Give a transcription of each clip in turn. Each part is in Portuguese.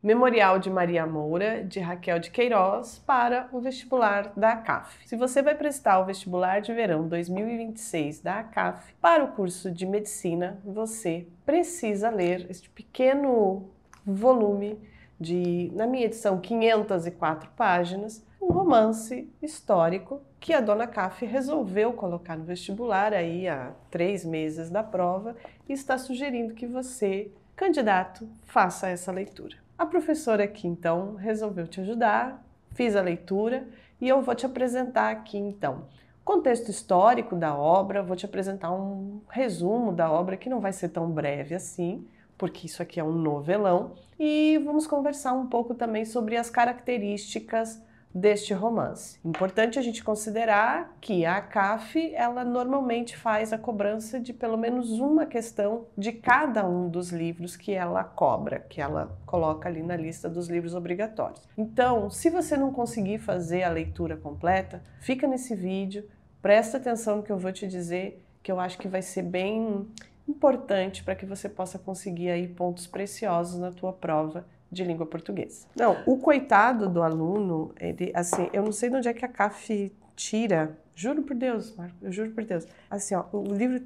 Memorial de Maria Moura, de Raquel de Queiroz, para o vestibular da ACAF. Se você vai prestar o vestibular de verão 2026 da ACAF para o curso de Medicina, você precisa ler este pequeno volume de, na minha edição, 504 páginas, um romance histórico que a dona CAF resolveu colocar no vestibular aí há 3 meses da prova e está sugerindo que você, candidato, faça essa leitura. A professora aqui, então, resolveu te ajudar, fiz a leitura e eu vou te apresentar aqui, então, contexto histórico da obra, vou te apresentar um resumo da obra que não vai ser tão breve assim, porque isso aqui é um novelão, e vamos conversar um pouco também sobre as características deste romance. Importante a gente considerar que a ACAF, ela normalmente faz a cobrança de pelo menos uma questão de cada um dos livros que ela cobra, que ela coloca ali na lista dos livros obrigatórios. Então, se você não conseguir fazer a leitura completa, fica nesse vídeo, presta atenção no que eu vou te dizer, que eu acho que vai ser bem importante para que você possa conseguir aí pontos preciosos na tua prova de língua portuguesa. Não, o coitado do aluno, ele, assim, eu não sei de onde é que a CAF tira, juro por Deus, Marco, eu juro por Deus. Assim, ó, o livro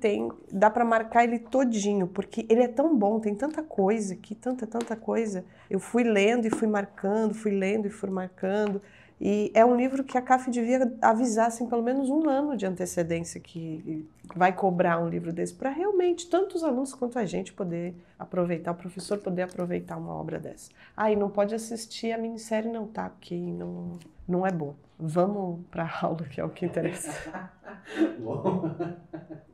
dá para marcar ele todinho, porque ele é tão bom, tem tanta coisa aqui, tanta coisa. Eu fui lendo e fui marcando, fui lendo e fui marcando. E é um livro que a CAF devia avisar, assim, pelo menos 1 ano de antecedência que vai cobrar um livro desse, para realmente tanto os alunos quanto a gente poder aproveitar, o professor poder aproveitar uma obra dessa. Ah, e não pode assistir a minissérie não, tá? Porque não é bom. Vamos para a aula, que é o que interessa.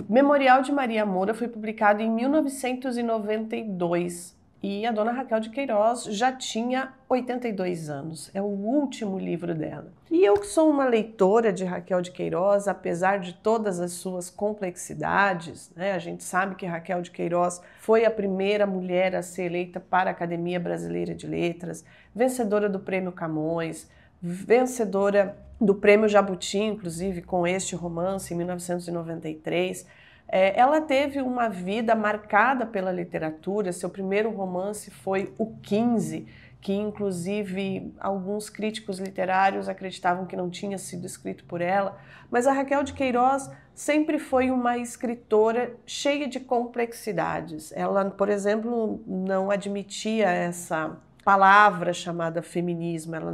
Memorial de Maria Moura foi publicado em 1992. E a dona Raquel de Queiroz já tinha 82 anos, é o último livro dela. E eu que sou uma leitora de Raquel de Queiroz, apesar de todas as suas complexidades, né? A gente sabe que Raquel de Queiroz foi a primeira mulher a ser eleita para a Academia Brasileira de Letras, vencedora do Prêmio Camões, vencedora do Prêmio Jabuti, inclusive com este romance em 1993. Ela teve uma vida marcada pela literatura, seu primeiro romance foi O 15, que inclusive alguns críticos literários acreditavam que não tinha sido escrito por ela, mas a Raquel de Queiroz sempre foi uma escritora cheia de complexidades. Ela, por exemplo, não admitia essa palavra chamada feminismo, ela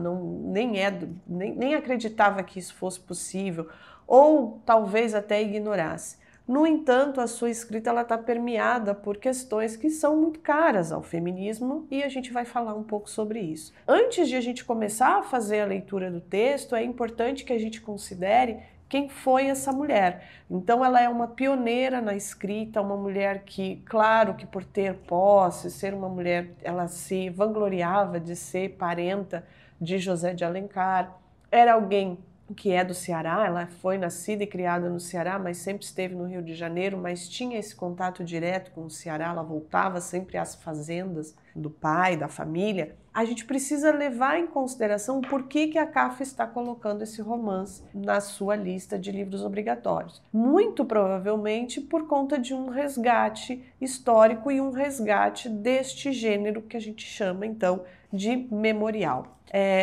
nem acreditava que isso fosse possível, ou talvez até ignorasse. No entanto, a sua escrita está permeada por questões que são muito caras ao feminismo e a gente vai falar um pouco sobre isso. Antes de a gente começar a fazer a leitura do texto, é importante que a gente considere quem foi essa mulher. Então ela é uma pioneira na escrita, uma mulher que, claro que por ter posse, ser uma mulher, ela se vangloriava de ser parenta de José de Alencar, era alguém que é do Ceará, ela foi nascida e criada no Ceará, mas sempre esteve no Rio de Janeiro, mas tinha esse contato direto com o Ceará, ela voltava sempre às fazendas do pai, da família. A gente precisa levar em consideração por que a CAF está colocando esse romance na sua lista de livros obrigatórios. Muito provavelmente por conta de um resgate histórico e um resgate deste gênero que a gente chama, então, de memorial.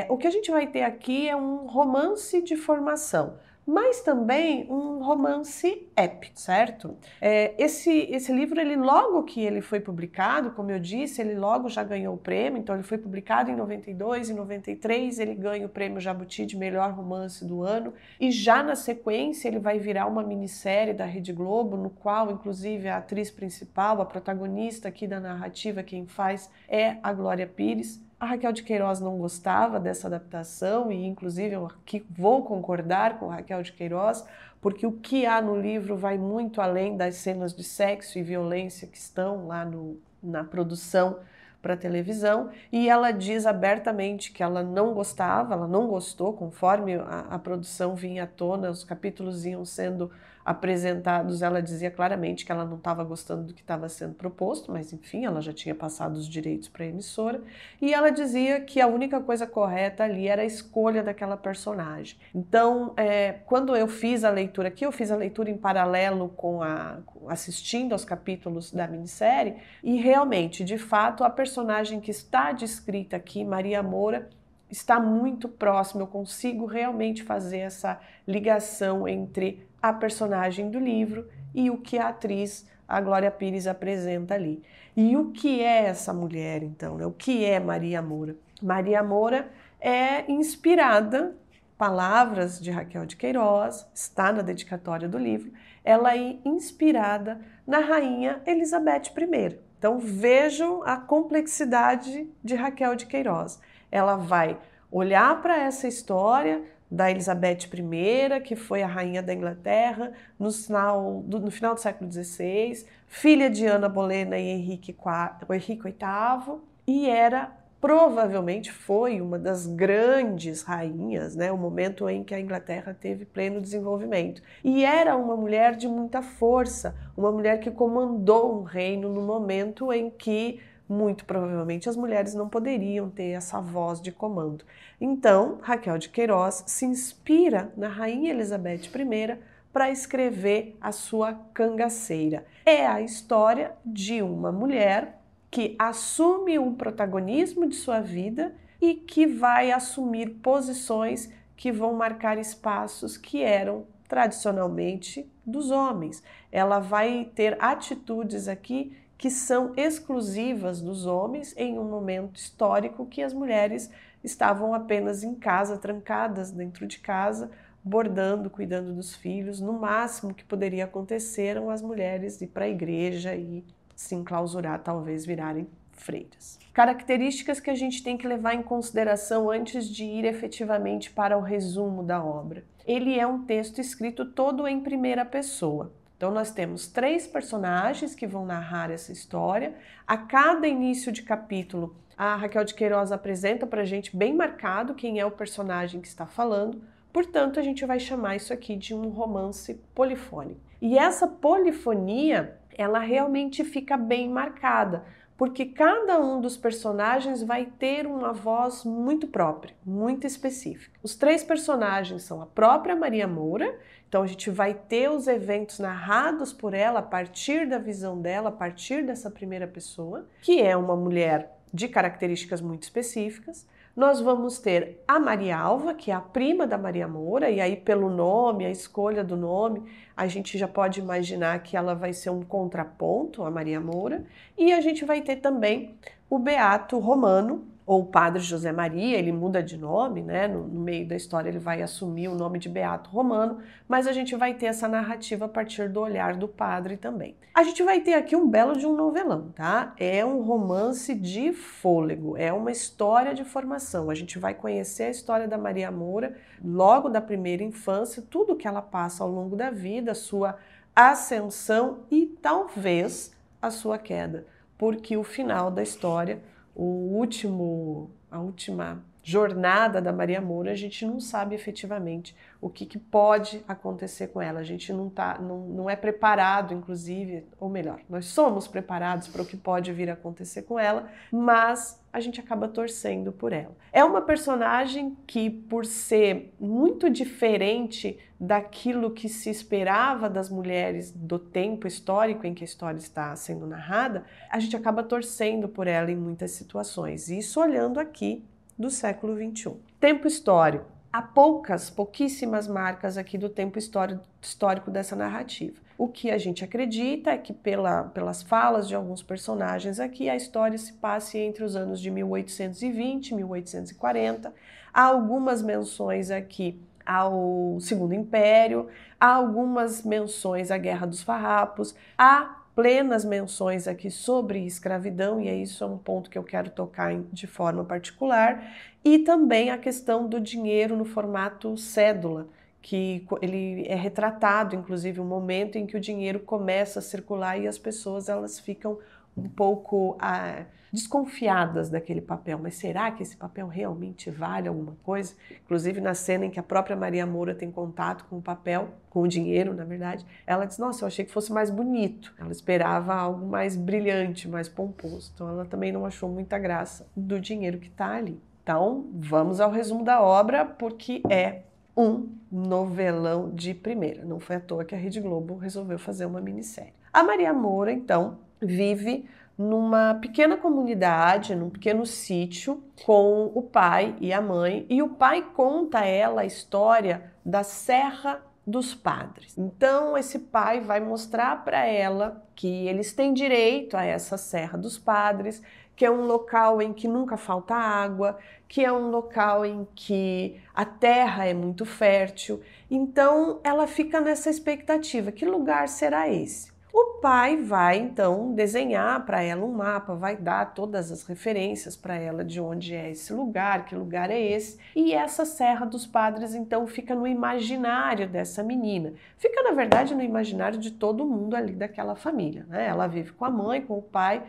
O que a gente vai ter aqui é um romance de formação, mas também um romance épico, certo? Esse livro, ele logo que ele foi publicado, como eu disse, ele logo já ganhou o prêmio, então ele foi publicado em 92, em 93 ele ganha o prêmio Jabuti de melhor romance do ano, e já na sequência ele vai virar uma minissérie da Rede Globo, no qual inclusive a atriz principal, a protagonista aqui da narrativa, quem faz é a Glória Pires. A Raquel de Queiroz não gostava dessa adaptação e, inclusive, eu aqui vou concordar com a Raquel de Queiroz, porque o que há no livro vai muito além das cenas de sexo e violência que estão lá na produção para televisão, e ela diz abertamente que ela não gostava, ela não gostou, conforme a produção vinha à tona, os capítulos iam sendo apresentados, ela dizia claramente que ela não estava gostando do que estava sendo proposto, mas enfim, ela já tinha passado os direitos para a emissora, e ela dizia que a única coisa correta ali era a escolha daquela personagem. Então, quando eu fiz a leitura aqui, eu fiz a leitura em paralelo com assistindo aos capítulos da minissérie, e realmente, de fato, a personagem que está descrita aqui, Maria Moura, está muito próximo, eu consigo realmente fazer essa ligação entre a personagem do livro e o que a atriz, a Glória Pires, apresenta ali. E o que é essa mulher, então? Né? O que é Maria Moura? Maria Moura é inspirada, palavras de Raquel de Queiroz, está na dedicatória do livro, ela é inspirada na rainha Elizabeth I. Então vejam a complexidade de Raquel de Queiroz. Ela vai olhar para essa história da Elizabeth I, que foi a rainha da Inglaterra no final do século XVI, filha de Ana Bolena e Henrique VIII, e provavelmente foi uma das grandes rainhas, né, o momento em que a Inglaterra teve pleno desenvolvimento. E era uma mulher de muita força, uma mulher que comandou um reino no momento em que muito provavelmente as mulheres não poderiam ter essa voz de comando. Então, Raquel de Queiroz se inspira na rainha Elizabeth I para escrever a sua Cangaceira. É a história de uma mulher que assume um protagonismo de sua vida e que vai assumir posições que vão marcar espaços que eram tradicionalmente dos homens. Ela vai ter atitudes aqui que são exclusivas dos homens em um momento histórico que as mulheres estavam apenas em casa, trancadas dentro de casa, bordando, cuidando dos filhos. No máximo que poderia acontecer eram as mulheres ir para a igreja e se enclausurar, talvez virarem freiras. Características que a gente tem que levar em consideração antes de ir efetivamente para o resumo da obra. Ele é um texto escrito todo em primeira pessoa. Então nós temos 3 personagens que vão narrar essa história. A cada início de capítulo, a Raquel de Queiroz apresenta para a gente bem marcado quem é o personagem que está falando. Portanto, a gente vai chamar isso aqui de um romance polifônico. E essa polifonia, ela realmente fica bem marcada, porque cada um dos personagens vai ter uma voz muito própria, muito específica. Os 3 personagens são a própria Maria Moura, então a gente vai ter os eventos narrados por ela a partir da visão dela, a partir dessa primeira pessoa, que é uma mulher de características muito específicas. Nós vamos ter a Maria Alva, que é a prima da Maria Moura, e aí pelo nome, a escolha do nome, a gente já pode imaginar que ela vai ser um contraponto à Maria Moura. E a gente vai ter também o Beato Romano, ou o Padre José Maria, ele muda de nome, né? No meio da história ele vai assumir o nome de Beato Romano, mas a gente vai ter essa narrativa a partir do olhar do padre também. A gente vai ter aqui um belo de um novelão, tá? É um romance de fôlego, é uma história de formação. A gente vai conhecer a história da Maria Moura logo da primeira infância, tudo que ela passa ao longo da vida, a sua ascensão e talvez a sua queda, porque o final da história, a última jornada da Maria Moura, a gente não sabe efetivamente o que pode acontecer com ela. A gente não é preparado, inclusive, ou melhor, nós somos preparados para o que pode vir a acontecer com ela, mas a gente acaba torcendo por ela. É uma personagem que, por ser muito diferente daquilo que se esperava das mulheres do tempo histórico em que a história está sendo narrada, a gente acaba torcendo por ela em muitas situações. Isso olhando aqui do século XXI. Tempo histórico. Há pouquíssimas marcas aqui do tempo histórico dessa narrativa. O que a gente acredita é que pelas falas de alguns personagens aqui, a história se passe entre os anos de 1820 e 1840. Há algumas menções aqui ao Segundo Império, há algumas menções à Guerra dos Farrapos, há plenas menções aqui sobre escravidão, e isso é um ponto que eu quero tocar de forma particular, e também a questão do dinheiro no formato cédula, que ele é retratado, inclusive, um momento em que o dinheiro começa a circular e as pessoas elas ficam um pouco desconfiadas daquele papel. Mas será que esse papel realmente vale alguma coisa? Inclusive na cena em que a própria Maria Moura tem contato com o papel, com o dinheiro, na verdade, ela diz, nossa, eu achei que fosse mais bonito. Ela esperava algo mais brilhante, mais pomposo. Então ela também não achou muita graça do dinheiro que está ali. Então vamos ao resumo da obra, porque é um novelão de primeira. Não foi à toa que a Rede Globo resolveu fazer uma minissérie. A Maria Moura, então, vive numa pequena comunidade, num pequeno sítio, com o pai e a mãe, e o pai conta a ela a história da Serra dos Padres. Então esse pai vai mostrar para ela que eles têm direito a essa Serra dos Padres, que é um local em que nunca falta água, que é um local em que a terra é muito fértil. Então ela fica nessa expectativa, que lugar será esse? O pai vai então desenhar para ela um mapa, vai dar todas as referências para ela de onde é esse lugar, que lugar é esse, e essa Serra dos Padres então fica no imaginário dessa menina. Fica na verdade no imaginário de todo mundo ali daquela família, né? Ela vive com a mãe, com o pai,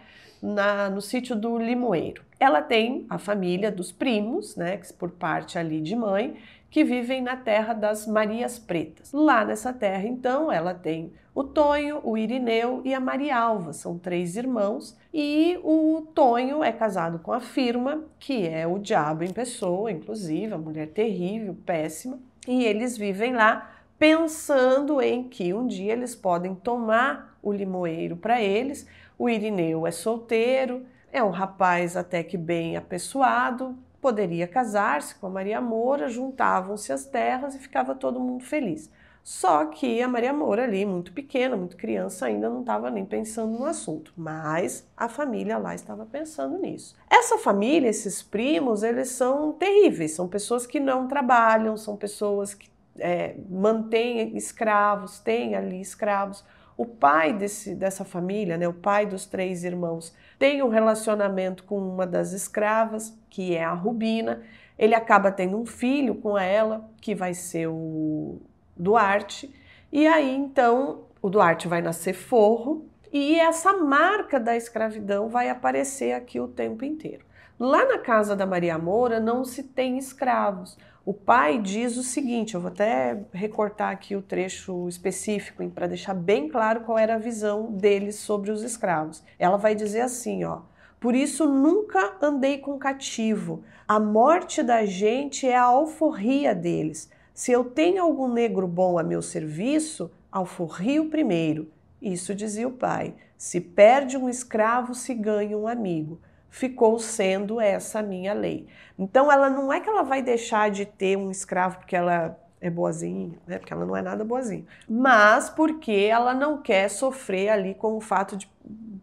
no sítio do Limoeiro. Ela tem a família dos primos, né, por parte ali de mãe, que vivem na terra das Marias Pretas. Lá nessa terra, então, ela tem o Tonho, o Irineu e a Maria Alva, são 3 irmãos, e o Tonho é casado com a Firma, que é o diabo em pessoa, inclusive, a mulher terrível, péssima, e eles vivem lá pensando em que um dia eles podem tomar o Limoeiro para eles. O Irineu é solteiro, é um rapaz até que bem apessoado, poderia casar-se com a Maria Moura, juntavam-se as terras e ficava todo mundo feliz. Só que a Maria Moura ali, muito pequena, muito criança, ainda não estava nem pensando no assunto, mas a família lá estava pensando nisso. Essa família, esses primos, eles são terríveis, são pessoas que não trabalham, são pessoas que mantêm escravos, têm ali escravos. O pai dessa família, né, o pai dos 3 irmãos, tem um relacionamento com uma das escravas, que é a Rubina. Ele acaba tendo um filho com ela, que vai ser o Duarte. E aí, então, o Duarte vai nascer forro e essa marca da escravidão vai aparecer aqui o tempo inteiro. Lá na casa da Maria Moura não se tem escravos. O pai diz o seguinte, eu vou até recortar aqui o trecho específico para deixar bem claro qual era a visão deles sobre os escravos. Ela vai dizer assim, ó: por isso nunca andei com cativo. A morte da gente é a alforria deles. Se eu tenho algum negro bom a meu serviço, alforrio primeiro. Isso dizia o pai. Se perde um escravo, se ganha um amigo. Ficou sendo essa a minha lei. Então ela não é que ela vai deixar de ter um escravo porque ela é boazinha, né? Porque ela não é nada boazinha, mas porque ela não quer sofrer ali com o fato de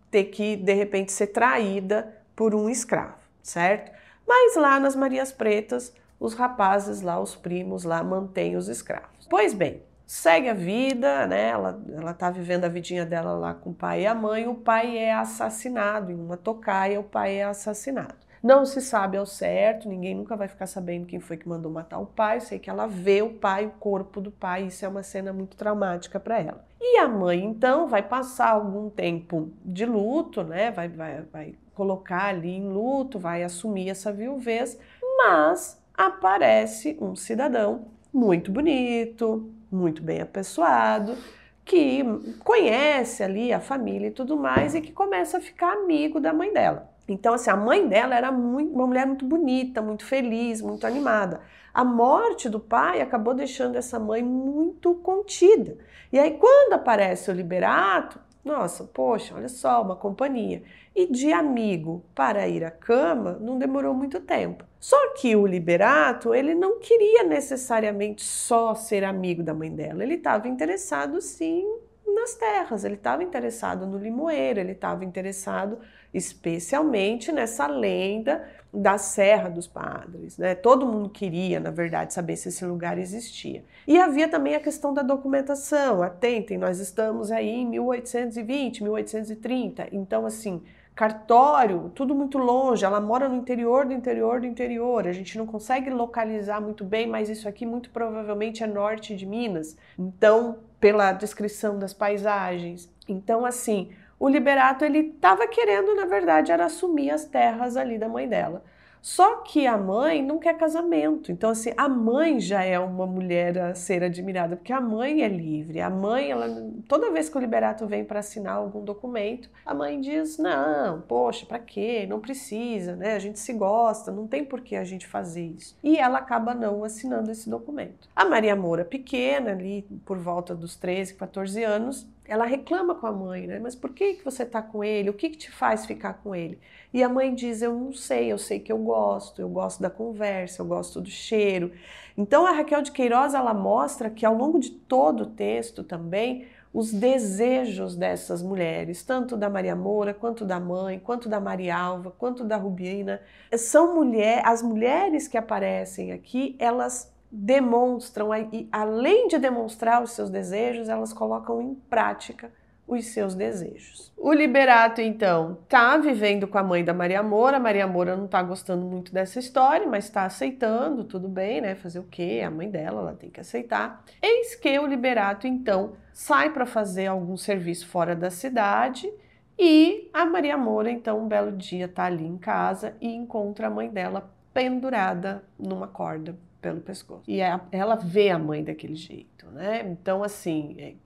ter que, de repente, ser traída por um escravo, certo? Mas lá nas Marias Pretas, os rapazes lá, os primos lá, mantêm os escravos. Pois bem, segue a vida, né? Ela tá vivendo a vidinha dela lá com o pai e a mãe. O pai é assassinado em uma tocaia, o pai é assassinado. Não se sabe ao certo, ninguém nunca vai ficar sabendo quem foi que mandou matar o pai. Eu sei que ela vê o pai, o corpo do pai, isso é uma cena muito traumática para ela. E a mãe, então, vai passar algum tempo de luto, né? Vai colocar ali em luto, vai assumir essa viuvez, mas aparece um cidadão muito bonito, muito bem apessoado, que conhece ali a família e tudo mais e que começa a ficar amigo da mãe dela. Então, assim, a mãe dela era uma mulher muito bonita, muito feliz, muito animada. A morte do pai acabou deixando essa mãe muito contida. E aí, quando aparece o Liberato, nossa, poxa, olha só, uma companhia. E de amigo para ir à cama, não demorou muito tempo. Só que o Liberato, ele não queria necessariamente só ser amigo da mãe dela. Ele estava interessado, sim, nas terras. Ele estava interessado no Limoeiro, ele estava interessado especialmente nessa lenda da Serra dos Padres, né? Todo mundo queria, na verdade, saber se esse lugar existia. E havia também a questão da documentação. Atentem, nós estamos aí em 1820, 1830, então assim, cartório, tudo muito longe, ela mora no interior do interior do interior, a gente não consegue localizar muito bem, mas isso aqui muito provavelmente é norte de Minas, então, pela descrição das paisagens. Então, assim, o Liberato ele estava querendo, na verdade, era assumir as terras ali da mãe dela. Só que a mãe não quer casamento. Então, assim, a mãe já é uma mulher a ser admirada, porque a mãe é livre. A mãe, ela, toda vez que o Liberato vem para assinar algum documento, a mãe diz, não, poxa, para quê? Não precisa, né? A gente se gosta, não tem por que a gente fazer isso. E ela acaba não assinando esse documento. A Maria Moura, pequena, ali por volta dos 13, 14 anos, ela reclama com a mãe, né? Mas por que você está com ele? O que te faz ficar com ele? E a mãe diz, eu sei que eu gosto da conversa, eu gosto do cheiro. Então a Raquel de Queiroz, ela mostra que ao longo de todo o texto também, os desejos dessas mulheres, tanto da Maria Moura, quanto da mãe, quanto da Maria Alva, quanto da Rubina, são as mulheres que aparecem aqui, elas demonstram, e além de demonstrar os seus desejos, elas colocam em prática os seus desejos. O Liberato, então, tá vivendo com a mãe da Maria Moura. A Maria Moura não tá gostando muito dessa história, mas tá aceitando, tudo bem, né? Fazer o quê? A mãe dela, ela tem que aceitar. Eis que o Liberato, então, sai para fazer algum serviço fora da cidade e a Maria Moura, então, um belo dia tá ali em casa e encontra a mãe dela pendurada numa corda pelo pescoço. E ela vê a mãe daquele jeito, né? Então, assim,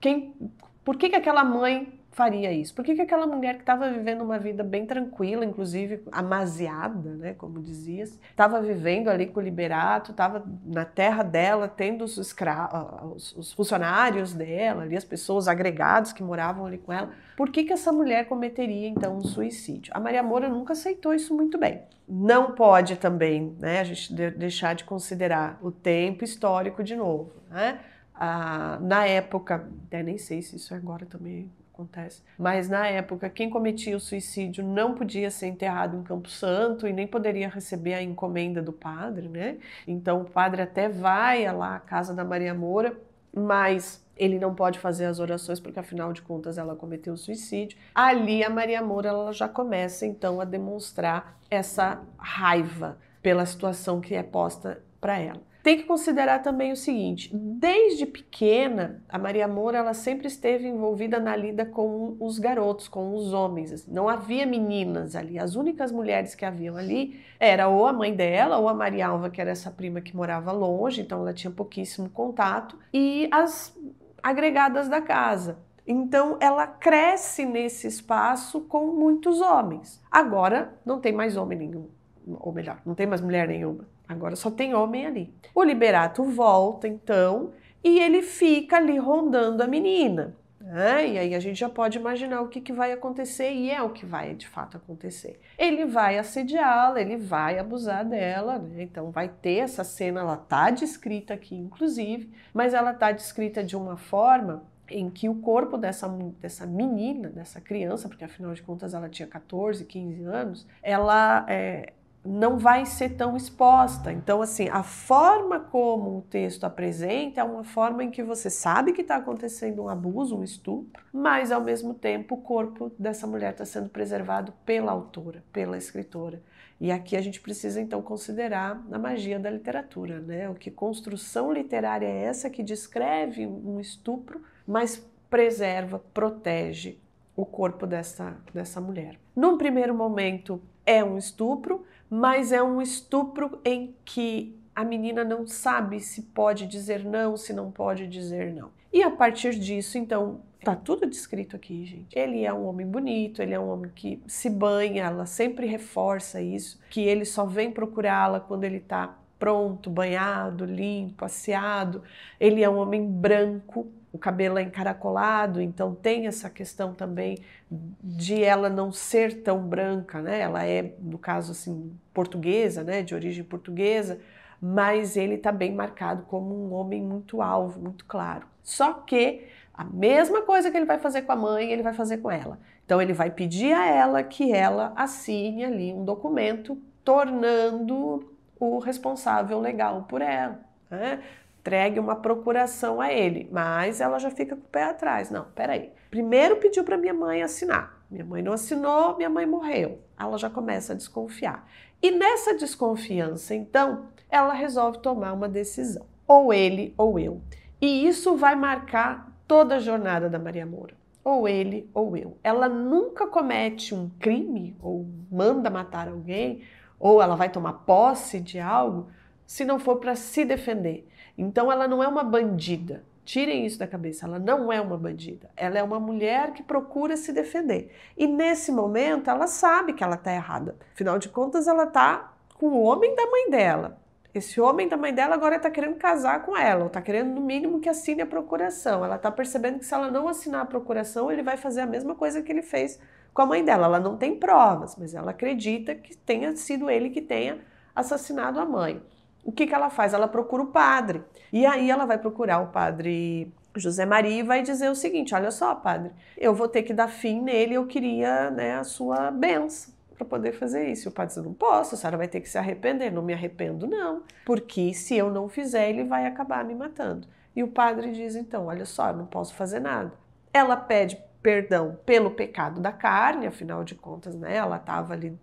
por que aquela mãe faria isso? Por que aquela mulher que estava vivendo uma vida bem tranquila, inclusive amaziada, né, como dizias, estava vivendo ali com o Liberato, estava na terra dela, tendo os funcionários dela, ali, as pessoas agregadas que moravam ali com ela, por que essa mulher cometeria então um suicídio? A Maria Moura nunca aceitou isso muito bem. Não pode também, né, a gente deixar de considerar o tempo histórico de novo, né? Na época, até nem sei se isso agora também acontece, mas na época quem cometia o suicídio não podia ser enterrado em Campo Santo e nem poderia receber a encomenda do padre, né? Então o padre até vai lá à casa da Maria Moura, mas ele não pode fazer as orações porque afinal de contas ela cometeu o suicídio. Ali a Maria Moura ela já começa então a demonstrar essa raiva pela situação que é posta para ela. Tem que considerar também o seguinte, desde pequena, a Maria Moura ela sempre esteve envolvida na lida com os garotos, com os homens. Assim, não havia meninas ali, as únicas mulheres que haviam ali era ou a mãe dela, ou a Maria Alva, que era essa prima que morava longe, então ela tinha pouquíssimo contato, e as agregadas da casa. Então ela cresce nesse espaço com muitos homens. Agora não tem mais homem nenhum, ou melhor, não tem mais mulher nenhuma. Agora só tem homem ali. O Liberato volta, então, e ele fica ali rondando a menina. Né? E aí a gente já pode imaginar o que vai acontecer, e é o que vai de fato acontecer. Ele vai assediá-la, ele vai abusar dela, né? Então vai ter essa cena, ela tá descrita aqui, inclusive, mas ela tá descrita de uma forma em que o corpo dessa menina, dessa criança, porque afinal de contas ela tinha 14, 15 anos, ela não vai ser tão exposta. Então, assim, a forma como o texto apresenta é uma forma em que você sabe que está acontecendo um abuso, um estupro, mas, ao mesmo tempo, o corpo dessa mulher está sendo preservado pela autora, pela escritora. E aqui a gente precisa, então, considerar a magia da literatura, né? O que construção literária é essa que descreve um estupro, mas preserva, protege o corpo dessa mulher. Num primeiro momento, é um estupro, mas é um estupro em que a menina não sabe se pode dizer não, se não pode dizer não. E a partir disso, então, tá tudo descrito aqui, gente. Ele é um homem bonito, ele é um homem que se banha, ela sempre reforça isso, que ele só vem procurá-la quando ele tá pronto, banhado, limpo, asseado. Ele é um homem branco, o cabelo é encaracolado, então tem essa questão também de ela não ser tão branca, né? Ela é, no caso, assim, portuguesa, né? De origem portuguesa, mas ele está bem marcado como um homem muito alvo, muito claro. Só que a mesma coisa que ele vai fazer com a mãe, ele vai fazer com ela. Então ele vai pedir a ela que ela assine ali um documento tornando o responsável legal por ela, né? Entregue uma procuração a ele, mas ela já fica com o pé atrás. Não, peraí. Primeiro pediu para minha mãe assinar. Minha mãe não assinou, minha mãe morreu. Ela já começa a desconfiar. E nessa desconfiança, então, ela resolve tomar uma decisão. Ou ele ou eu. E isso vai marcar toda a jornada da Maria Moura. ou ele ou eu. Ela nunca comete um crime ou manda matar alguém, ou ela vai tomar posse de algo, se não for para se defender. Então ela não é uma bandida. Tirem isso da cabeça, ela não é uma bandida. Ela é uma mulher que procura se defender. E nesse momento ela sabe que ela está errada. Afinal de contas, ela está com o homem da mãe dela. Esse homem da mãe dela agora está querendo casar com ela, ou está querendo no mínimo que assine a procuração. Ela está percebendo que se ela não assinar a procuração, ele vai fazer a mesma coisa que ele fez com a mãe dela. Ela não tem provas, mas ela acredita que tenha sido ele que tenha assassinado a mãe. O que ela faz? Ela procura o padre. E aí ela vai procurar o padre José Maria e vai dizer o seguinte: olha só, padre, eu vou ter que dar fim nele, eu queria, né, a sua bênção para poder fazer isso. E o padre diz: não posso, a senhora vai ter que se arrepender. Não me arrependo não, porque se eu não fizer, ele vai acabar me matando. E o padre diz então: olha só, eu não posso fazer nada. Ela pede perdão pelo pecado da carne, afinal de contas, né, ela estava ali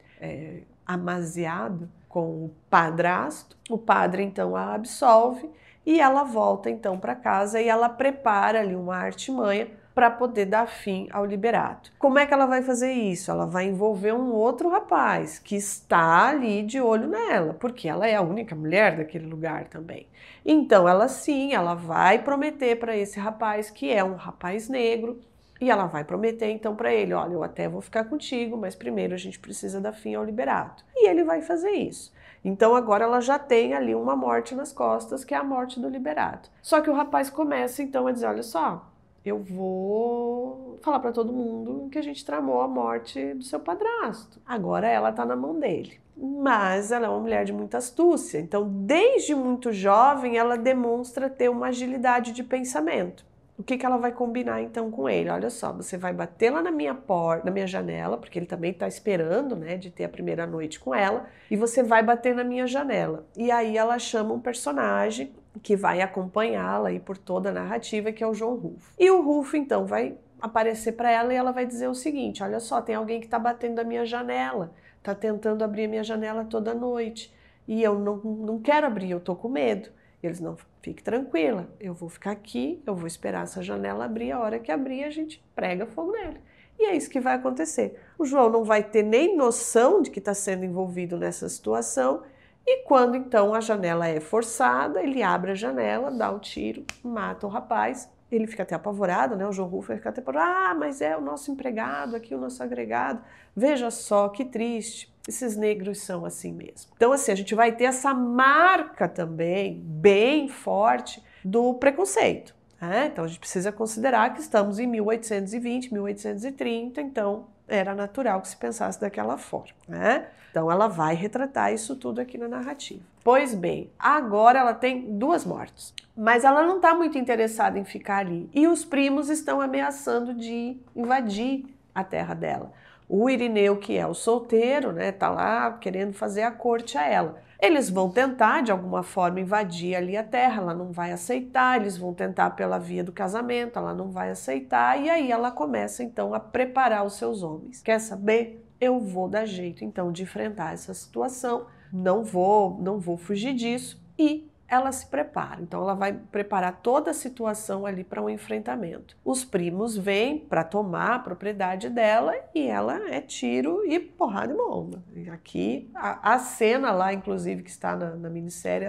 amaziada com o padrasto. O padre então a absolve e ela volta então para casa e ela prepara ali uma artimanha para poder dar fim ao liberato. Como é que ela vai fazer isso? Ela vai envolver um outro rapaz que está ali de olho nela, porque ela é a única mulher daquele lugar também. Então ela vai prometer para esse rapaz, que é um rapaz negro, e ela vai prometer então para ele: olha, eu até vou ficar contigo, mas primeiro a gente precisa dar fim ao liberato. E ele vai fazer isso. Então agora ela já tem ali uma morte nas costas, que é a morte do liberato. Só que o rapaz começa então a dizer: olha só, eu vou falar para todo mundo que a gente tramou a morte do seu padrasto. Agora ela está na mão dele. Mas ela é uma mulher de muita astúcia. Então, desde muito jovem, ela demonstra ter uma agilidade de pensamento. O que ela vai combinar então com ele? Olha só, você vai bater lá na minha porta, na minha janela, porque ele também está esperando, né, de ter a primeira noite com ela, e você vai bater na minha janela. E aí ela chama um personagem que vai acompanhá-la aí por toda a narrativa, que é o João Rufo. E o Rufo então vai aparecer para ela e ela vai dizer o seguinte: olha só, tem alguém que está batendo a minha janela, está tentando abrir a minha janela toda noite, e eu não quero abrir, eu tô com medo. Eles: não, fique tranquila, eu vou ficar aqui, eu vou esperar essa janela abrir, a hora que abrir a gente prega fogo nele. E é isso que vai acontecer. O João não vai ter nem noção de que está sendo envolvido nessa situação, e quando então a janela é forçada, ele abre a janela, dá o tiro, mata o rapaz. Ele fica até apavorado, né? O João Rufo fica até apavorado: ah, mas é o nosso empregado aqui, o nosso agregado. Veja só que triste. Esses negros são assim mesmo. Então, assim, a gente vai ter essa marca também bem forte do preconceito, né? Então, a gente precisa considerar que estamos em 1820, 1830, então era natural que se pensasse daquela forma, né? Então, ela vai retratar isso tudo aqui na narrativa. Pois bem, agora ela tem 2 mortes, mas ela não está muito interessada em ficar ali. E os primos estão ameaçando de invadir a terra dela. O Irineu, que é o solteiro, né, tá lá querendo fazer a corte a ela. Eles vão tentar, de alguma forma, invadir ali a terra, ela não vai aceitar, eles vão tentar pela via do casamento, ela não vai aceitar, e aí ela começa, então, a preparar os seus homens. Quer saber? Eu vou dar jeito, então, de enfrentar essa situação, não vou fugir disso, e ela se prepara. Então ela vai preparar toda a situação ali para um enfrentamento. Os primos vêm para tomar a propriedade dela e ela é tiro e porrada e bomba. E aqui a cena lá, inclusive, que está na minissérie,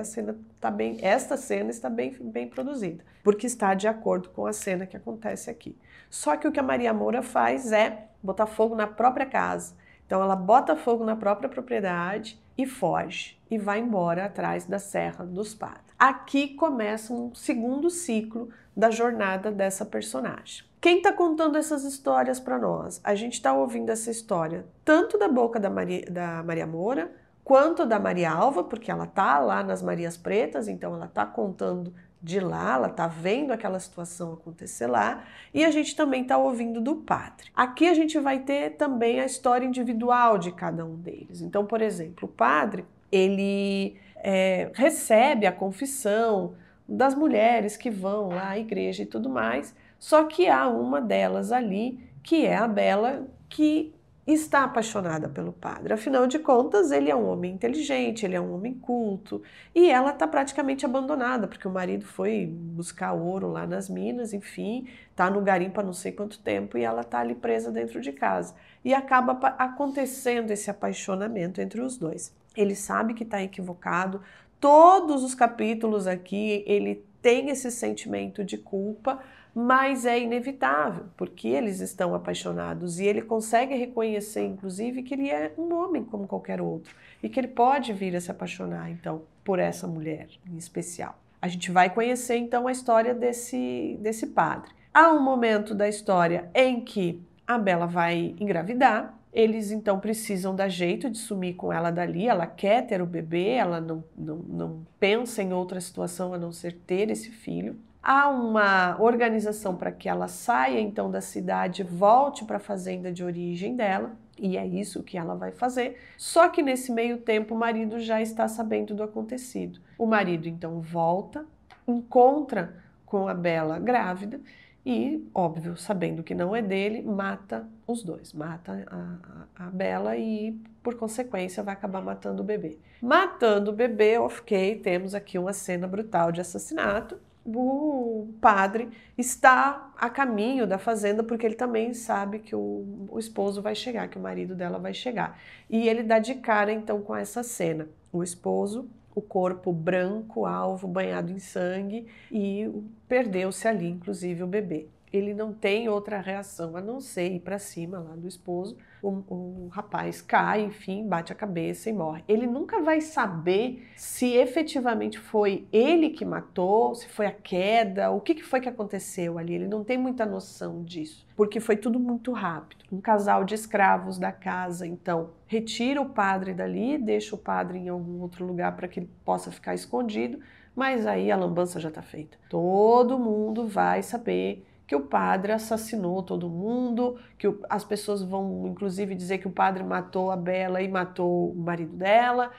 esta cena está bem produzida, porque está de acordo com a cena que acontece aqui. Só que o que a Maria Moura faz é botar fogo na própria casa. Então ela bota fogo na própria propriedade e foge, e vai embora atrás da Serra dos Padres. Aqui começa um segundo ciclo da jornada dessa personagem. Quem está contando essas histórias para nós? A gente está ouvindo essa história tanto da boca da Maria Moura, quanto da Maria Alva, porque ela está lá nas Marias Pretas, então ela está contando de lá, ela está vendo aquela situação acontecer lá, e a gente também está ouvindo do padre. Aqui a gente vai ter também a história individual de cada um deles. Então, por exemplo, o padre, ele recebe a confissão das mulheres que vão lá à igreja e tudo mais, só que há uma delas ali, que é a Bela, que está apaixonada pelo padre. Afinal de contas, ele é um homem inteligente, ele é um homem culto, e ela está praticamente abandonada, porque o marido foi buscar ouro lá nas minas, enfim, está no garimpo há não sei quanto tempo, e ela está ali presa dentro de casa. E acaba acontecendo esse apaixonamento entre os dois. Ele sabe que está equivocado, todos os capítulos aqui ele tem esse sentimento de culpa, mas é inevitável, porque eles estão apaixonados e ele consegue reconhecer, inclusive, que ele é um homem como qualquer outro e que ele pode vir a se apaixonar, então, por essa mulher em especial. A gente vai conhecer, então, a história desse padre. Há um momento da história em que a Bela vai engravidar, eles, então, precisam dar jeito de sumir com ela dali, ela quer ter o bebê, ela não pensa em outra situação a não ser ter esse filho. Há uma organização para que ela saia então da cidade, volte para a fazenda de origem dela, e é isso que ela vai fazer. Só que nesse meio tempo o marido já está sabendo do acontecido. O marido então volta, encontra com a Bela grávida e, óbvio, sabendo que não é dele, mata os dois. Mata a Bela e, por consequência, vai acabar matando o bebê. Matando o bebê, ok, temos aqui uma cena brutal de assassinato. O padre está a caminho da fazenda porque ele também sabe que o esposo vai chegar, que o marido dela vai chegar. E ele dá de cara então com essa cena. O esposo, o corpo branco, alvo, banhado em sangue e perdeu-se ali, inclusive o bebê. Ele não tem outra reação a não ser ir para cima lá do esposo. O rapaz cai, enfim, bate a cabeça e morre. Ele nunca vai saber se efetivamente foi ele que matou, se foi a queda, o que foi que aconteceu ali. Ele não tem muita noção disso, porque foi tudo muito rápido. Um casal de escravos da casa, então, retira o padre dali, deixa o padre em algum outro lugar para que ele possa ficar escondido, mas aí a lambança já está feita. Todo mundo vai saber que o padre assassinou todo mundo, que as pessoas vão inclusive dizer que o padre matou a Bela e matou o marido dela.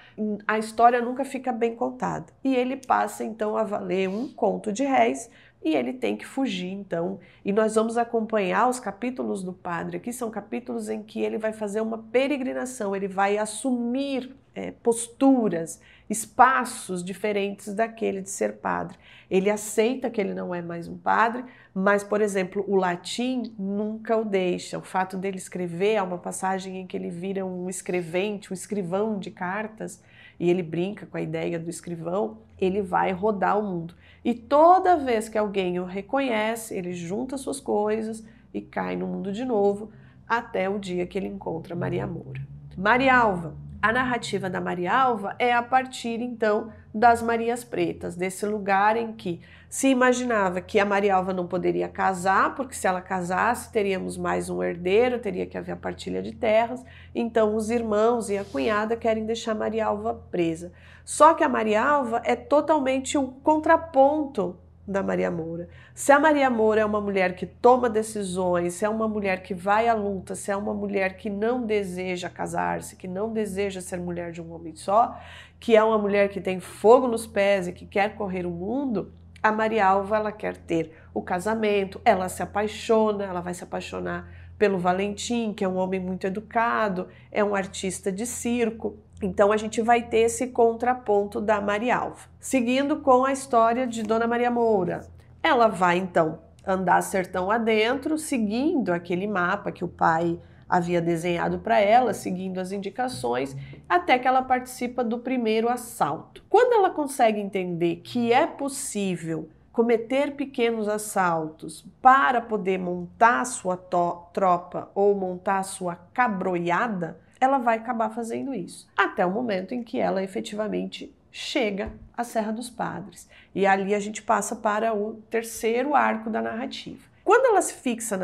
A história nunca fica bem contada. E ele passa então a valer um conto de réis e ele tem que fugir então. E nós vamos acompanhar os capítulos do padre aqui, são capítulos em que ele vai fazer uma peregrinação, ele vai assumir posturas, espaços diferentes daquele de ser padre. Ele aceita que ele não é mais um padre, mas, por exemplo, o latim nunca o deixa. O fato dele escrever, há uma passagem em que ele vira um escrevente, um escrivão de cartas, e ele brinca com a ideia do escrivão, ele vai rodar o mundo. E toda vez que alguém o reconhece, ele junta suas coisas e cai no mundo de novo, até o dia que ele encontra Maria Moura. Marialva. A narrativa da Marialva é a partir, então, das Marias Pretas, desse lugar em que se imaginava que a Marialva não poderia casar, porque se ela casasse teríamos mais um herdeiro, teria que haver a partilha de terras, então os irmãos e a cunhada querem deixar Marialva presa. Só que a Marialva é totalmente o contraponto da Maria Moura. Se a Maria Moura é uma mulher que toma decisões, se é uma mulher que vai à luta, se é uma mulher que não deseja casar-se, que não deseja ser mulher de um homem só, que é uma mulher que tem fogo nos pés e que quer correr o mundo, a Marialva ela quer ter o casamento, ela se apaixona, ela vai se apaixonar pelo Valentim, que é um homem muito educado, é um artista de circo. Então a gente vai ter esse contraponto da Marialva. Seguindo com a história de Dona Maria Moura. Ela vai então andar sertão adentro, seguindo aquele mapa que o pai havia desenhado para ela, seguindo as indicações, até que ela participa do primeiro assalto. Quando ela consegue entender que é possível cometer pequenos assaltos para poder montar a sua tropa ou montar a sua cabroiada, ela vai acabar fazendo isso, até o momento em que ela efetivamente chega à Serra dos Padres. E ali a gente passa para o terceiro arco da narrativa. Quando ela se fixa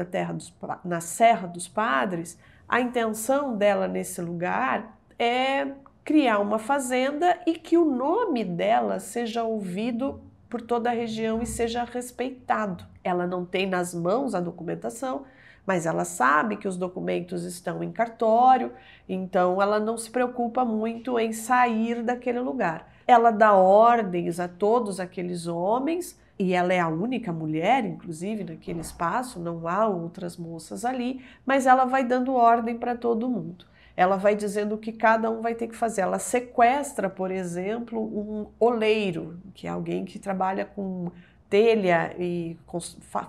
na Serra dos Padres, a intenção dela nesse lugar é criar uma fazenda e que o nome dela seja ouvido por toda a região e seja respeitado. Ela não tem nas mãos a documentação, mas ela sabe que os documentos estão em cartório, então ela não se preocupa muito em sair daquele lugar. ela dá ordens a todos aqueles homens, e ela é a única mulher, inclusive, naquele espaço, não há outras moças ali, mas ela vai dando ordem para todo mundo. Ela vai dizendo o que cada um vai ter que fazer. Ela sequestra, por exemplo, um oleiro, que é alguém que trabalha com telha e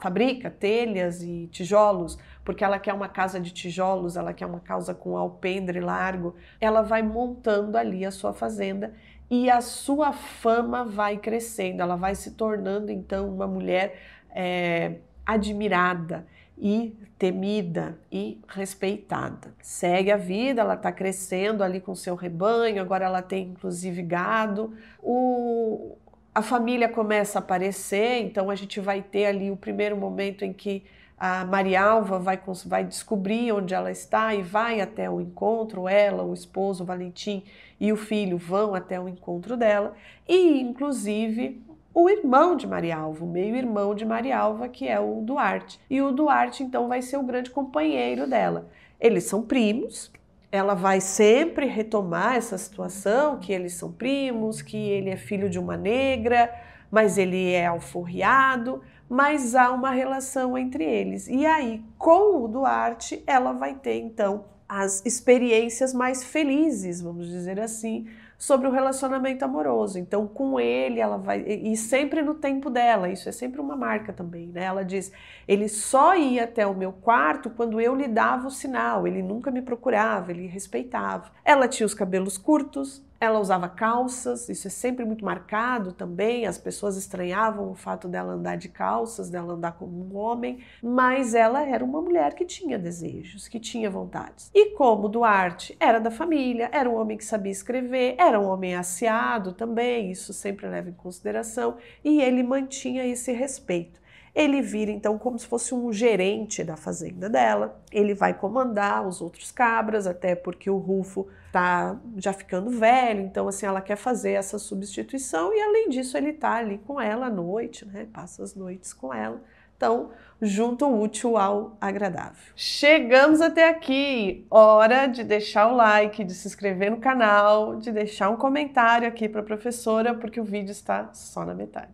fabrica telhas e tijolos, porque ela quer uma casa de tijolos, ela quer uma casa com alpendre largo. Ela vai montando ali a sua fazenda e a sua fama vai crescendo, ela vai se tornando então uma mulher admirada e temida e respeitada. Segue a vida, ela está crescendo ali com seu rebanho, agora ela tem inclusive gado. A família começa a aparecer, então a gente vai ter ali o primeiro momento em que a Marialva vai descobrir onde ela está e vai até o encontro, ela, o esposo, o Valentim e o filho vão até o encontro dela, e inclusive o irmão de Marialva, o meio-irmão de Marialva, que é o Duarte. E o Duarte, então, vai ser o grande companheiro dela. Eles são primos, ela vai sempre retomar essa situação, que eles são primos, que ele é filho de uma negra, mas ele é alforriado, mas há uma relação entre eles. E aí, com o Duarte, ela vai ter, então, as experiências mais felizes, vamos dizer assim, sobre o relacionamento amoroso. Então, com ele, ela vai... E sempre no tempo dela, isso é sempre uma marca também, né? Ela diz, ele só ia até o meu quarto quando eu lhe dava o sinal, ele nunca me procurava, ele respeitava. Ela tinha os cabelos curtos, ela usava calças, isso é sempre muito marcado também, as pessoas estranhavam o fato dela andar de calças, dela andar como um homem, mas ela era uma mulher que tinha desejos, que tinha vontades. E como Duarte era da família, era um homem que sabia escrever, era um homem aciado também, isso sempre leva em consideração, e ele mantinha esse respeito. Ele vira então como se fosse um gerente da fazenda dela, ele vai comandar os outros cabras, até porque o Rufo tá já ficando velho, então assim ela quer fazer essa substituição e além disso ele tá ali com ela à noite, né? Passa as noites com ela. Então, junto o útil ao agradável. Chegamos até aqui. Hora de deixar o like, de se inscrever no canal, de deixar um comentário aqui para a professora, porque o vídeo está só na metade.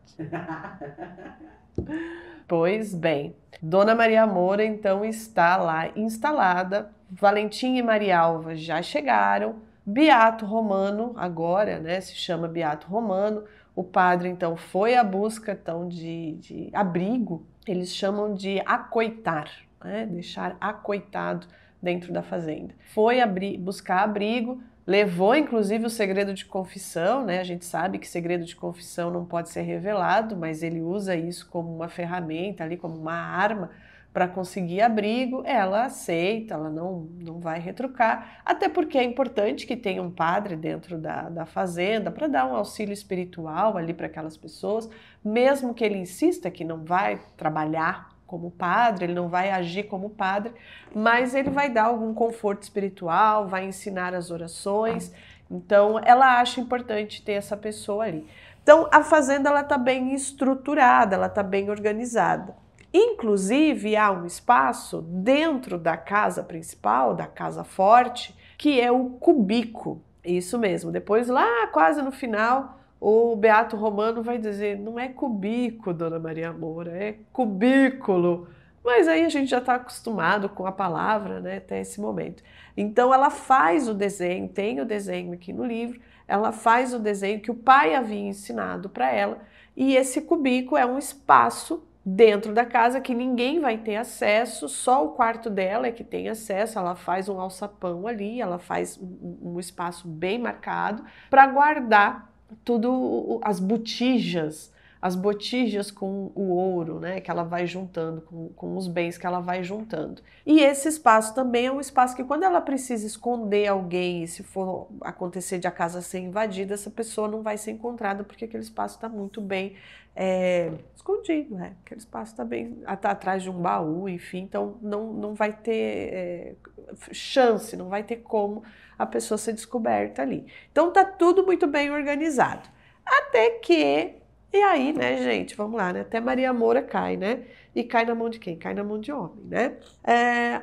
Pois bem, Dona Maria Moura então está lá instalada, Valentim e Marialva já chegaram, Beato Romano agora, né, se chama Beato Romano, o padre então foi à busca então, de abrigo, eles chamam de acoitar, né, deixar acoitado dentro da fazenda. Foi buscar abrigo, levou inclusive o segredo de confissão, né? A gente sabe que segredo de confissão não pode ser revelado, mas ele usa isso como uma ferramenta, ali como uma arma para conseguir abrigo. Ela aceita, ela não vai retrucar, até porque é importante que tenha um padre dentro da fazenda para dar um auxílio espiritual ali para aquelas pessoas, mesmo que ele insista que não vai trabalhar como padre, ele não vai agir como padre, mas ele vai dar algum conforto espiritual, vai ensinar as orações, então ela acha importante ter essa pessoa ali. Então a fazenda ela está bem estruturada, ela está bem organizada. Inclusive há um espaço dentro da casa principal, da casa forte, que é o cubico, isso mesmo, depois lá quase no final, o Beato Romano vai dizer, não é cubico, Dona Maria Moura, é cubículo. Mas aí a gente já está acostumado com a palavra, né, até esse momento. Então ela faz o desenho, tem o desenho aqui no livro, ela faz o desenho que o pai havia ensinado para ela, e esse cubico é um espaço dentro da casa que ninguém vai ter acesso, só o quarto dela é que tem acesso, ela faz um alçapão ali, ela faz um espaço bem marcado para guardar tudo, as botijas com o ouro, né, que ela vai juntando, com os bens que ela vai juntando. E esse espaço também é um espaço que quando ela precisa esconder alguém, e se for acontecer de a casa ser invadida, essa pessoa não vai ser encontrada, porque aquele espaço está muito bem escondido, né? Aquele espaço está bem atrás de um baú, enfim, então não vai ter chance, não vai ter como a pessoa ser descoberta ali. Então tá tudo muito bem organizado. Até que... E aí, né, gente, vamos lá, né? Até Maria Moura cai, né? e cai na mão de quem? Cai na mão de homem, né?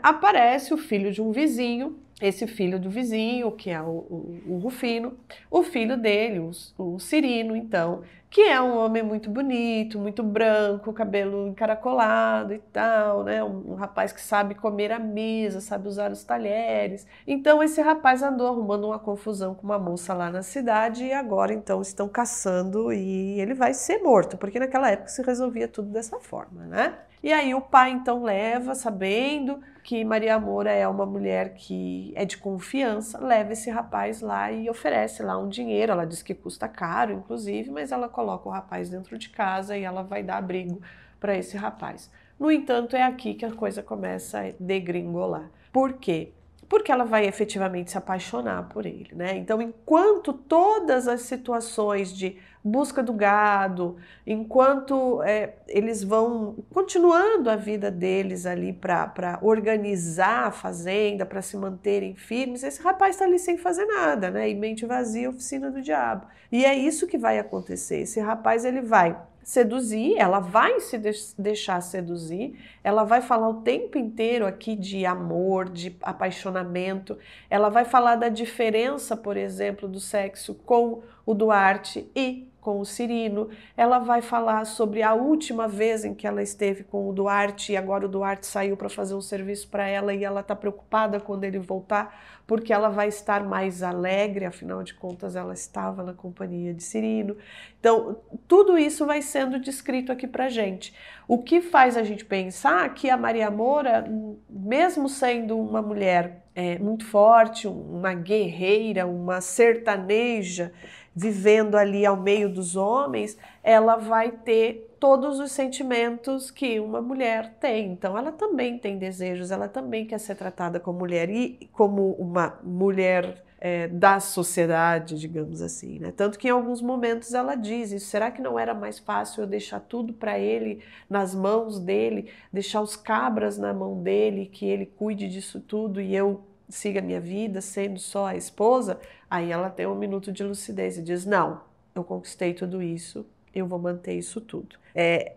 Aparece o filho de um vizinho, esse filho do vizinho, que é o Rufino, o filho dele, o Cirino, então, que é um homem muito bonito, muito branco, cabelo encaracolado e tal, né? Um rapaz que sabe comer à mesa, sabe usar os talheres. Então esse rapaz andou arrumando uma confusão com uma moça lá na cidade e agora então estão caçando e ele vai ser morto, porque naquela época se resolvia tudo dessa forma, né? E aí o pai então leva, sabendo que Maria Moura é uma mulher que é de confiança, leva esse rapaz lá e oferece lá um dinheiro. Ela diz que custa caro, inclusive, mas ela coloca o rapaz dentro de casa e ela vai dar abrigo para esse rapaz. No entanto, é aqui que a coisa começa a degringolar. Por quê? Porque ela vai efetivamente se apaixonar por ele, né? Então, enquanto todas as situações de busca do gado, enquanto eles vão continuando a vida deles ali para organizar a fazenda, para se manterem firmes, esse rapaz está ali sem fazer nada, né? E mente vazia, oficina do diabo. E é isso que vai acontecer. Esse rapaz ele vai seduzir, ela vai se deixar seduzir, ela vai falar o tempo inteiro aqui de amor, de apaixonamento, ela vai falar da diferença, por exemplo, do sexo com o Duarte e com o Cirino, ela vai falar sobre a última vez em que ela esteve com o Duarte e agora o Duarte saiu para fazer um serviço para ela e ela está preocupada quando ele voltar, porque ela vai estar mais alegre, afinal de contas ela estava na companhia de Cirino. Então, tudo isso vai sendo descrito aqui pra gente. O que faz a gente pensar que a Maria Moura, mesmo sendo uma mulher muito forte, uma guerreira, uma sertaneja, vivendo ali ao meio dos homens, ela vai ter todos os sentimentos que uma mulher tem. Então, ela também tem desejos, ela também quer ser tratada como mulher e como uma mulher da sociedade, digamos assim, né? Tanto que em alguns momentos ela diz, será que não era mais fácil eu deixar tudo para ele, nas mãos dele, deixar os cabras na mão dele, que ele cuide disso tudo e eu siga a minha vida sendo só a esposa? Aí ela tem um minuto de lucidez e diz, não, eu conquistei tudo isso, eu vou manter isso tudo.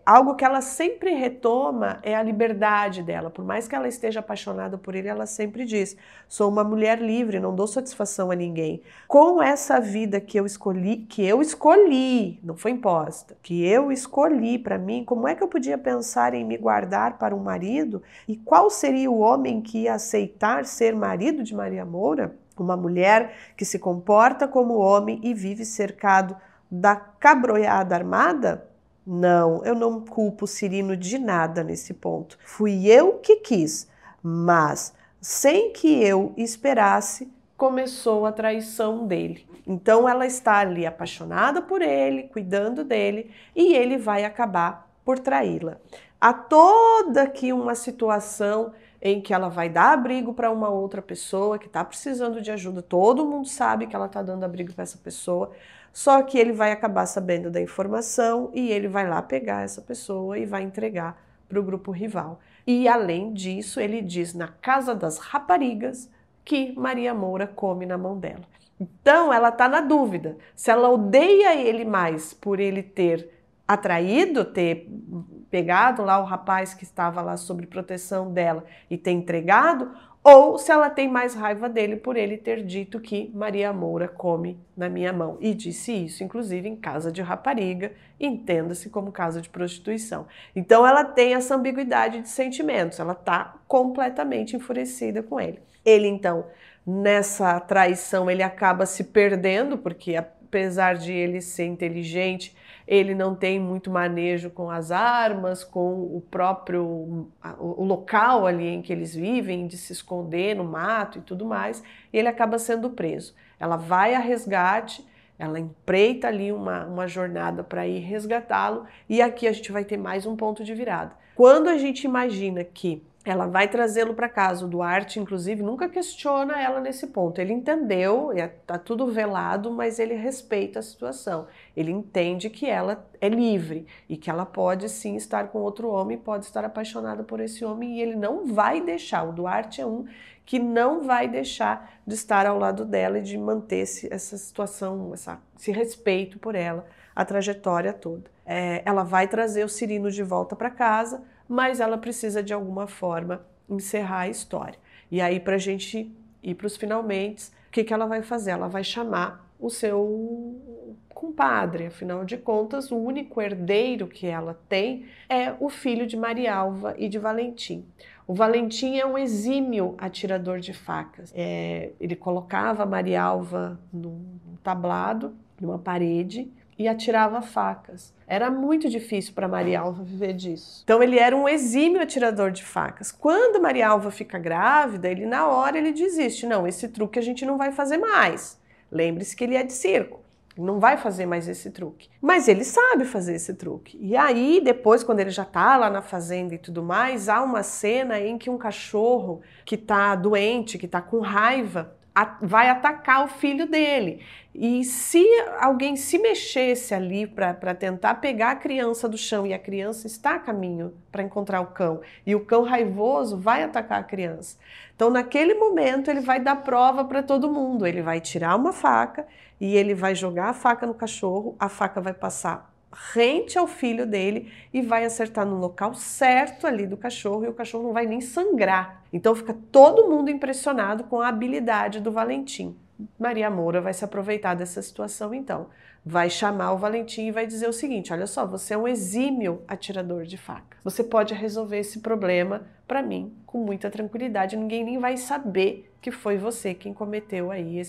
Algo que ela sempre retoma é a liberdade dela. Por mais que ela esteja apaixonada por ele, ela sempre diz, sou uma mulher livre, não dou satisfação a ninguém. Com essa vida que eu escolhi, não foi imposta, que eu escolhi para mim, como é que eu podia pensar em me guardar para um marido? E qual seria o homem que ia aceitar ser marido de Maria Moura? Uma mulher que se comporta como homem e vive cercado da cabroiada armada? Não, eu não culpo o Cirino de nada nesse ponto. Fui eu que quis, mas sem que eu esperasse, começou a traição dele. Então ela está ali apaixonada por ele, cuidando dele, e ele vai acabar por traí-la. Há toda aqui uma situação em que ela vai dar abrigo para uma outra pessoa que está precisando de ajuda. Todo mundo sabe que ela está dando abrigo para essa pessoa, só que ele vai acabar sabendo da informação e ele vai lá pegar essa pessoa e vai entregar para o grupo rival. E além disso, ele diz na Casa das Raparigas que Maria Moura come na mão dela. Então ela está na dúvida se ela odeia ele mais por ele ter atraído, ter pegado lá o rapaz que estava lá sob proteção dela e ter entregado, ou se ela tem mais raiva dele por ele ter dito que Maria Moura come na minha mão. E disse isso, inclusive, em casa de rapariga, entenda-se como casa de prostituição. Então ela tem essa ambiguidade de sentimentos, ela está completamente enfurecida com ele. Ele, então, nessa traição, ele acaba se perdendo, porque apesar de ele ser inteligente, ele não tem muito manejo com as armas, com o próprio o local ali em que eles vivem, de se esconder no mato e tudo mais, e ele acaba sendo preso. Ela vai a resgate, ela empreita ali uma jornada para ir resgatá-lo, e aqui a gente vai ter mais um ponto de virada. Quando a gente imagina que ela vai trazê-lo para casa, o Duarte, inclusive, nunca questiona ela nesse ponto. Ele entendeu, está tudo velado, mas ele respeita a situação. Ele entende que ela é livre e que ela pode sim estar com outro homem, pode estar apaixonada por esse homem e ele não vai deixar. O Duarte é um que não vai deixar de estar ao lado dela e de manter essa situação, esse respeito por ela, a trajetória toda. Ela vai trazer o Cirino de volta para casa, mas ela precisa de alguma forma encerrar a história. E aí, para a gente ir para os finalmente, o que ela vai fazer? Ela vai chamar o seu compadre, afinal de contas, o único herdeiro que ela tem é o filho de Marialva e de Valentim. O Valentim é um exímio atirador de facas. Ele colocava a Marialva num tablado, numa parede, e atirava facas. Era muito difícil para Marialva viver disso. Então ele era um exímio atirador de facas. Quando Marialva fica grávida, na hora ele desiste. Não, esse truque a gente não vai fazer mais. Lembre-se que ele é de circo. Não vai fazer mais esse truque. Mas ele sabe fazer esse truque. E aí, depois, quando ele já tá lá na fazenda e tudo mais, há uma cena em que um cachorro que tá doente, que tá com raiva, vai atacar o filho dele. E se alguém se mexesse ali para tentar pegar a criança do chão e a criança está a caminho para encontrar o cão, e o cão raivoso vai atacar a criança. Então, naquele momento, ele vai dar prova para todo mundo. Ele vai tirar uma faca e ele vai jogar a faca no cachorro, a faca vai passar rente ao filho dele e vai acertar no local certo ali do cachorro, e o cachorro não vai nem sangrar. Então fica todo mundo impressionado com a habilidade do Valentim. Maria Moura vai se aproveitar dessa situação então. Vai chamar o Valentim e vai dizer o seguinte: olha só, você é um exímio atirador de faca. Você pode resolver esse problema para mim com muita tranquilidade. Ninguém nem vai saber que foi você quem cometeu aí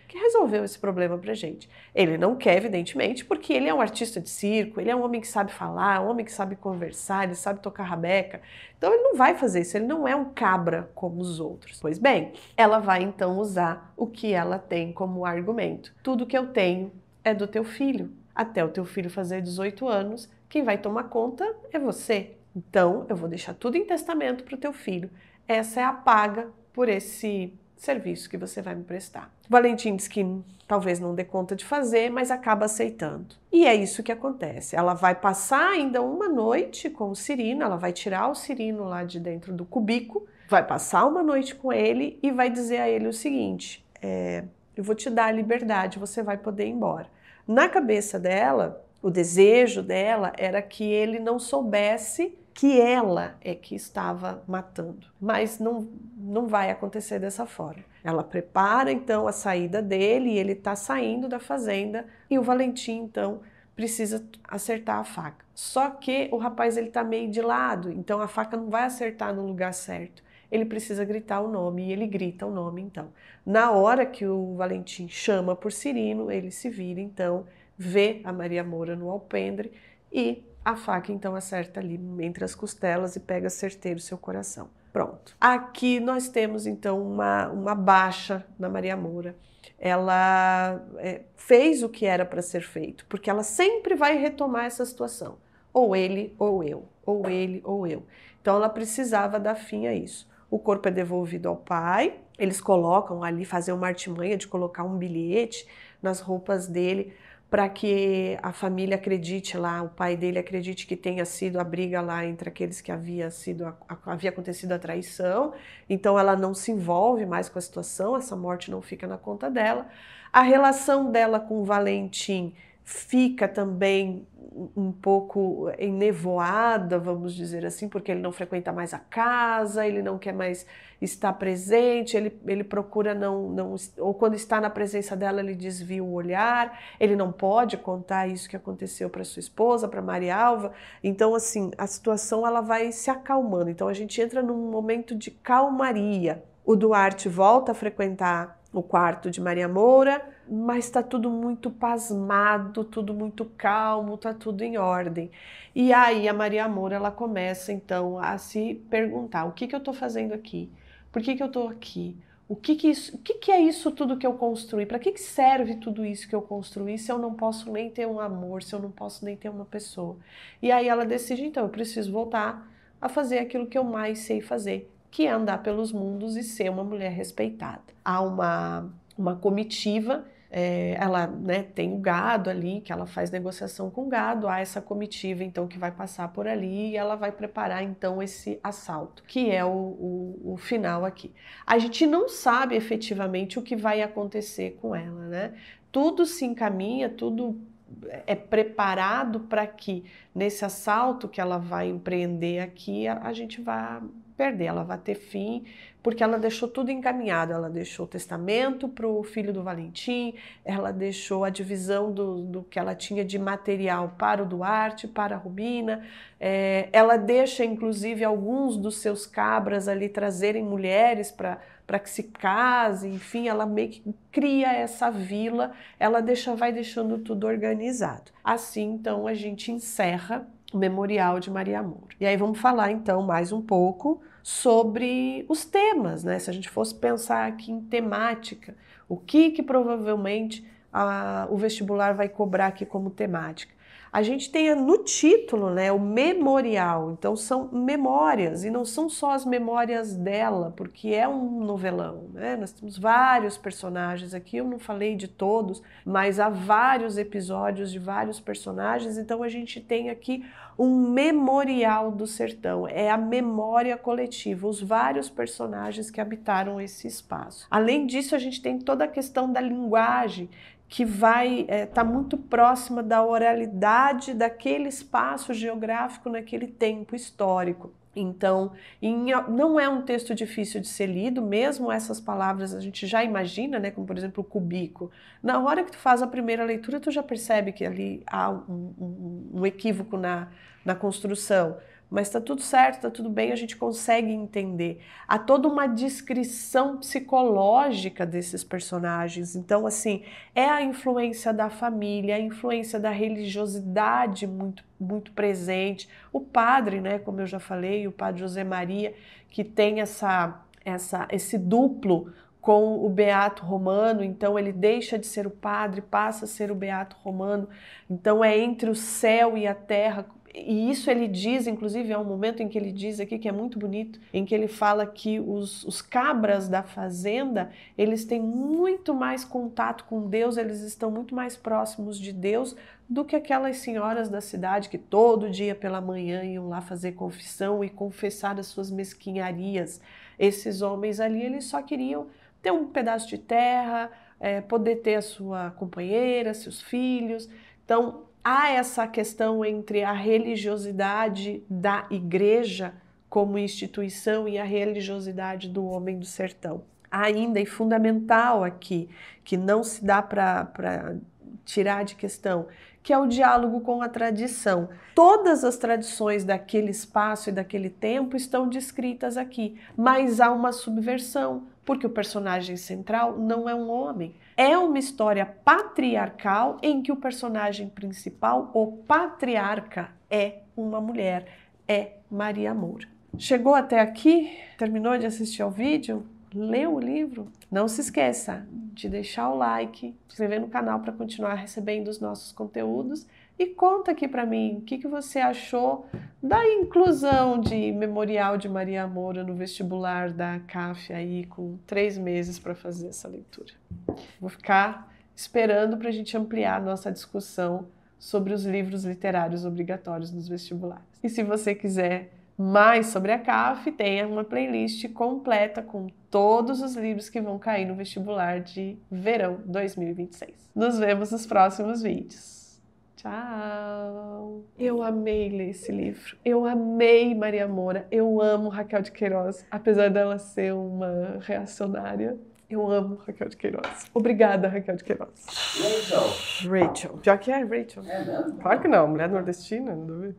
que resolveu esse problema pra gente. Ele não quer, evidentemente, porque ele é um artista de circo, ele é um homem que sabe falar, um homem que sabe conversar, ele sabe tocar rabeca. Então ele não vai fazer isso, ele não é um cabra como os outros. Pois bem, ela vai então usar o que ela tem como argumento. Tudo que eu tenho é do teu filho. Até o teu filho fazer 18 anos, quem vai tomar conta é você. Então, eu vou deixar tudo em testamento para o teu filho. Essa é a paga por esse serviço que você vai me prestar. Valentim diz que talvez não dê conta de fazer, mas acaba aceitando. E é isso que acontece. Ela vai passar ainda uma noite com o Cirino, ela vai tirar o Cirino lá de dentro do cubico, vai passar uma noite com ele e vai dizer a ele o seguinte: eu vou te dar a liberdade, você vai poder ir embora. Na cabeça dela, o desejo dela era que ele não soubesse que ela é que estava matando. Mas não vai acontecer dessa forma. Ela prepara então a saída dele e ele está saindo da fazenda e o Valentim então precisa acertar a faca. Só que o rapaz ele está meio de lado, então a faca não vai acertar no lugar certo. Ele precisa gritar o nome e ele grita o nome então. Na hora que o Valentim chama por Cirino, ele se vira então, vê a Maria Moura no alpendre e a faca então acerta ali entre as costelas e pega certeiro seu coração. Pronto. Aqui nós temos então uma baixa na Maria Moura. Ela fez o que era para ser feito, porque ela sempre vai retomar essa situação. Ou ele ou eu, ou ele ou eu. Então ela precisava dar fim a isso. O corpo é devolvido ao pai, eles colocam ali, fazem uma artimanha de colocar um bilhete nas roupas dele, para que a família acredite lá, o pai dele acredite que tenha sido a briga lá entre aqueles que havia acontecido a traição. Então ela não se envolve mais com a situação, essa morte não fica na conta dela. A relação dela com o Valentim fica também um pouco enevoada, vamos dizer assim, porque ele não frequenta mais a casa, ele não quer mais estar presente, ele procura não, ou quando está na presença dela ele desvia o olhar, ele não pode contar isso que aconteceu para sua esposa, para Marialva. Então assim, a situação ela vai se acalmando, então a gente entra num momento de calmaria. O Duarte volta a frequentar o quarto de Maria Moura, mas está tudo muito pasmado, tudo muito calmo, está tudo em ordem. E aí a Maria Moura ela começa então a se perguntar: o que eu estou fazendo aqui? Por que eu estou aqui? O que é isso tudo que eu construí? Para que serve tudo isso que eu construí se eu não posso nem ter um amor, se eu não posso nem ter uma pessoa? E aí ela decide, então, eu preciso voltar a fazer aquilo que eu mais sei fazer, que é andar pelos mundos e ser uma mulher respeitada. Há uma comitiva, ela tem o gado ali, que ela faz negociação com o gado, há essa comitiva então que vai passar por ali e ela vai preparar então esse assalto, que é o final aqui. A gente não sabe efetivamente o que vai acontecer com ela, né? Tudo se encaminha, tudo é preparado para que nesse assalto que ela vai empreender aqui, a gente vai perder, ela vai ter fim, porque ela deixou tudo encaminhado, ela deixou o testamento para o filho do Valentim, ela deixou a divisão do que ela tinha de material para o Duarte, para a Rubina, ela deixa inclusive alguns dos seus cabras ali trazerem mulheres para que se case, enfim, ela meio que cria essa vila, ela vai deixando tudo organizado. Assim, então, a gente encerra o Memorial de Maria Moura. E aí vamos falar, então, mais um pouco sobre os temas, né? Se a gente fosse pensar aqui em temática, o que provavelmente o vestibular vai cobrar aqui como temática? A gente tem no título, né, o memorial, então são memórias, e não são só as memórias dela, porque é um novelão, né? Nós temos vários personagens aqui, eu não falei de todos, mas há vários episódios de vários personagens, então a gente tem aqui um memorial do sertão, é a memória coletiva, os vários personagens que habitaram esse espaço. Além disso, a gente tem toda a questão da linguagem, que vai estar muito próxima da oralidade daquele espaço geográfico naquele tempo histórico. Então, não é um texto difícil de ser lido, mesmo essas palavras a gente já imagina, né, como por exemplo o cubico. Na hora que tu faz a primeira leitura, tu já percebe que ali há um equívoco na construção. Mas está tudo certo, está tudo bem, a gente consegue entender. Há toda uma descrição psicológica desses personagens. Então, assim, é a influência da família, a influência da religiosidade muito, muito presente. O padre, né, como eu já falei, o padre José Maria, que tem esse duplo com o Beato Romano, então ele deixa de ser o padre, passa a ser o Beato Romano. Então é entre o céu e a terra. E isso ele diz, inclusive, é um momento em que ele diz aqui, que é muito bonito, em que ele fala que os cabras da fazenda, eles têm muito mais contato com Deus, eles estão muito mais próximos de Deus do que aquelas senhoras da cidade que todo dia pela manhã iam lá fazer confissão e confessar as suas mesquinharias. Esses homens ali, eles só queriam ter um pedaço de terra, poder ter a sua companheira, seus filhos. Então, há essa questão entre a religiosidade da igreja como instituição e a religiosidade do homem do sertão. Ainda e fundamental aqui, que não se dá para tirar de questão, que é o diálogo com a tradição. Todas as tradições daquele espaço e daquele tempo estão descritas aqui, mas há uma subversão, porque o personagem central não é um homem. É uma história patriarcal em que o personagem principal, o patriarca, é uma mulher, é Maria Moura. Chegou até aqui? Terminou de assistir ao vídeo? Leu o livro? Não se esqueça de deixar o like, se inscrever no canal para continuar recebendo os nossos conteúdos e conta aqui para mim o que você achou da inclusão de Memorial de Maria Moura no vestibular da CAF aí com 3 meses para fazer essa leitura. Vou ficar esperando para a gente ampliar a nossa discussão sobre os livros literários obrigatórios dos vestibulares. E se você quiser mais sobre a CAF, tem uma playlist completa com todos os livros que vão cair no vestibular de verão 2026. Nos vemos nos próximos vídeos. Tchau! Eu amei ler esse livro. Eu amei Maria Moura. Eu amo Raquel de Queiroz, apesar dela ser uma reacionária. Eu amo Raquel de Queiroz. Obrigada, Raquel de Queiroz. Rachel. Já que é Rachel. É mesmo? Claro que não, mulher nordestina, não duvido.